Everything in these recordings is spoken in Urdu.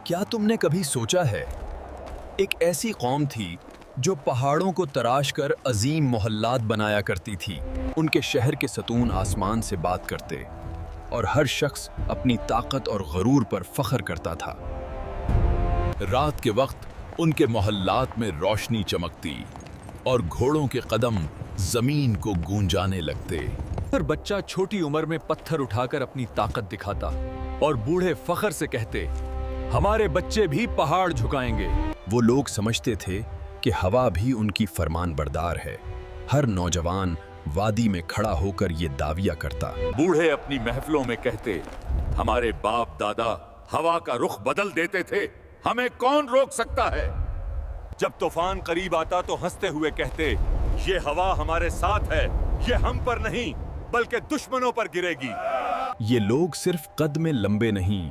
کیا تم نے کبھی سوچا ہے ایک ایسی قوم تھی جو پہاڑوں کو تراش کر عظیم محلات بنایا کرتی تھی۔ ان کے شہر کے ستون آسمان سے بات کرتے اور ہر شخص اپنی طاقت اور غرور پر فخر کرتا تھا۔ رات کے وقت ان کے محلات میں روشنی چمکتی اور گھوڑوں کے قدم زمین کو گونجانے لگتے۔ ہر بچہ چھوٹی عمر میں پتھر اٹھا کر اپنی طاقت دکھاتا اور بوڑھے فخر سے کہتے، ہمارے بچے بھی پہاڑ جھکائیں گے۔ وہ لوگ سمجھتے تھے کہ ہوا بھی ان کی فرمان بردار ہے۔ ہر نوجوان وادی میں کھڑا ہو کر یہ دعویٰ کرتا۔ بوڑھے اپنی محفلوں میں کہتے، ہمارے باپ دادا ہوا کا رخ بدل دیتے تھے، ہمیں کون روک سکتا ہے؟ جب طوفان قریب آتا تو ہنستے ہوئے کہتے، یہ ہوا ہمارے ساتھ ہے، یہ ہم پر نہیں بلکہ دشمنوں پر گرے گی۔ یہ لوگ صرف قد میں لمبے نہیں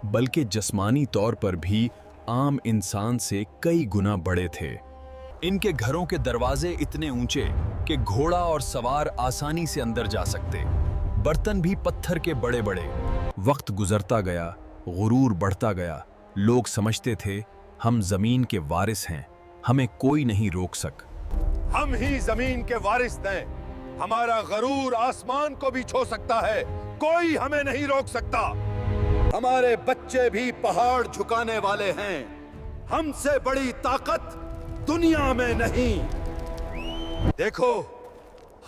بلکہ جسمانی طور پر بھی عام انسان سے کئی گنا بڑے تھے۔ ان کے گھروں کے دروازے اتنے اونچے کہ گھوڑا اور سوار آسانی سے اندر جا سکتے۔ برتن بھی پتھر کے بڑے بڑے۔ وقت گزرتا گیا، غرور بڑھتا گیا۔ لوگ سمجھتے تھے ہم زمین کے وارث ہیں، ہمیں کوئی نہیں روک سک۔ ہم ہی زمین کے وارث ہیں، ہمارا غرور آسمان کو بھی چھو سکتا ہے، کوئی ہمیں نہیں روک سکتا۔ ہمارے بچے بھی پہاڑ جھکانے والے ہیں، ہم سے بڑی طاقت دنیا میں نہیں۔ دیکھو،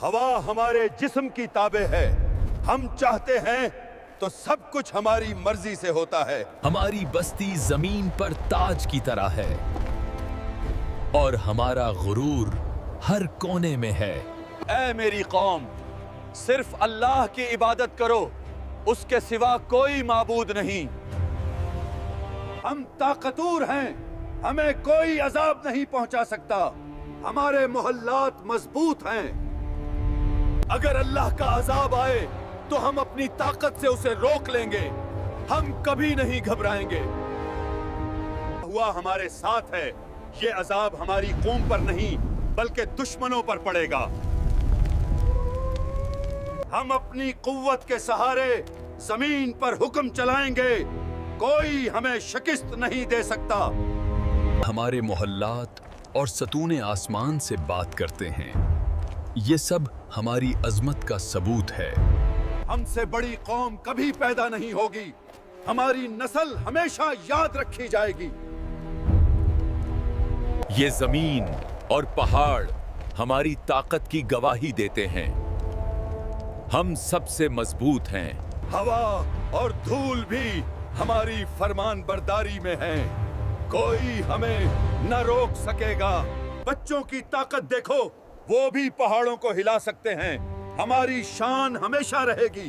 ہوا ہمارے جسم کی تابع ہے، ہم چاہتے ہیں تو سب کچھ ہماری مرضی سے ہوتا ہے۔ ہماری بستی زمین پر تاج کی طرح ہے اور ہمارا غرور ہر کونے میں ہے۔ اے میری قوم، صرف اللہ کی عبادت کرو، اس کے سوا کوئی معبود نہیں۔ ہم طاقتور ہیں، ہمیں کوئی عذاب نہیں پہنچا سکتا، ہمارے محلات مضبوط ہیں۔ اگر اللہ کا عذاب آئے تو ہم اپنی طاقت سے اسے روک لیں گے، ہم کبھی نہیں گھبرائیں گے۔ ہوا ہمارے ساتھ ہے، یہ عذاب ہماری قوم پر نہیں بلکہ دشمنوں پر پڑے گا۔ ہم اپنی قوت کے سہارے زمین پر حکم چلائیں گے، کوئی ہمیں شکست نہیں دے سکتا۔ ہمارے محلات اور ستون آسمان سے بات کرتے ہیں، یہ سب ہماری عظمت کا ثبوت ہے۔ ہم سے بڑی قوم کبھی پیدا نہیں ہوگی، ہماری نسل ہمیشہ یاد رکھی جائے گی۔ یہ زمین اور پہاڑ ہماری طاقت کی گواہی دیتے ہیں، ہم سب سے مضبوط ہیں۔ ہوا اور دھول بھی ہماری فرمان برداری میں ہیں، کوئی ہمیں نہ روک سکے گا۔ بچوں کی طاقت دیکھو، وہ بھی پہاڑوں کو ہلا سکتے ہیں، ہماری شان ہمیشہ رہے گی۔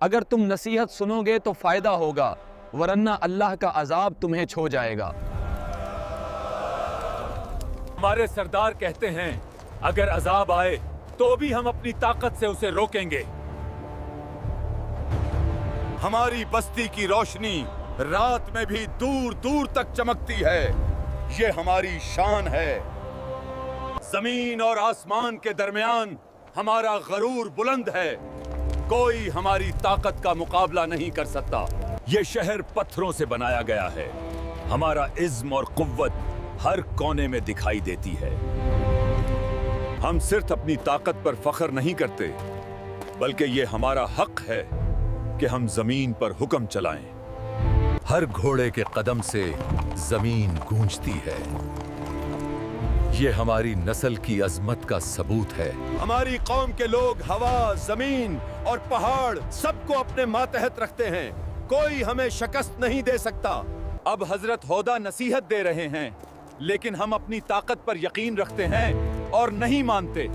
اگر تم نصیحت سنو گے تو فائدہ ہوگا، ورنہ اللہ کا عذاب تمہیں چھو جائے گا۔ ہمارے سردار کہتے ہیں، اگر عذاب آئے تو بھی ہم اپنی طاقت سے اسے روکیں گے۔ ہماری بستی کی روشنی رات میں بھی دور دور تک چمکتی ہے، یہ ہماری شان ہے۔ زمین اور آسمان کے درمیان ہمارا غرور بلند ہے، کوئی ہماری طاقت کا مقابلہ نہیں کر سکتا۔ یہ شہر پتھروں سے بنایا گیا ہے، ہمارا عزم اور قوت ہر کونے میں دکھائی دیتی ہے۔ ہم صرف اپنی طاقت پر فخر نہیں کرتے بلکہ یہ ہمارا حق ہے کہ ہم زمین پر حکم چلائیں۔ ہر گھوڑے کے قدم سے زمین گونجتی ہے، یہ ہماری نسل کی عظمت کا ثبوت ہے۔ ہماری قوم کے لوگ ہوا، زمین اور پہاڑ سب کو اپنے ماتحت رکھتے ہیں، کوئی ہمیں شکست نہیں دے سکتا۔ اب حضرت ہودا نصیحت دے رہے ہیں، لیکن ہم اپنی طاقت پر یقین رکھتے ہیں اور نہیں مانتے۔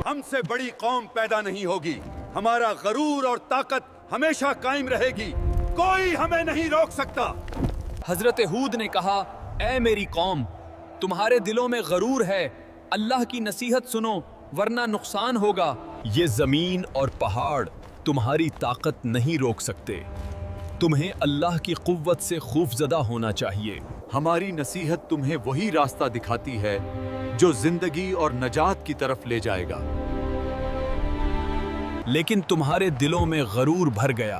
ہم سے بڑی قوم پیدا نہیں ہوگی، ہمارا غرور اور طاقت ہمیشہ قائم رہے گی، کوئی ہمیں نہیں روک سکتا۔ حضرت ہود نے کہا، اے میری قوم، تمہارے دلوں میں غرور ہے، اللہ کی نصیحت سنو ورنہ نقصان ہوگا۔ یہ زمین اور پہاڑ تمہاری طاقت نہیں روک سکتے، تمہیں اللہ کی قوت سے خوفزدہ ہونا چاہیے۔ ہماری نصیحت تمہیں وہی راستہ دکھاتی ہے جو زندگی اور نجات کی طرف لے جائے گا۔ لیکن تمہارے دلوں میں غرور بھر گیا،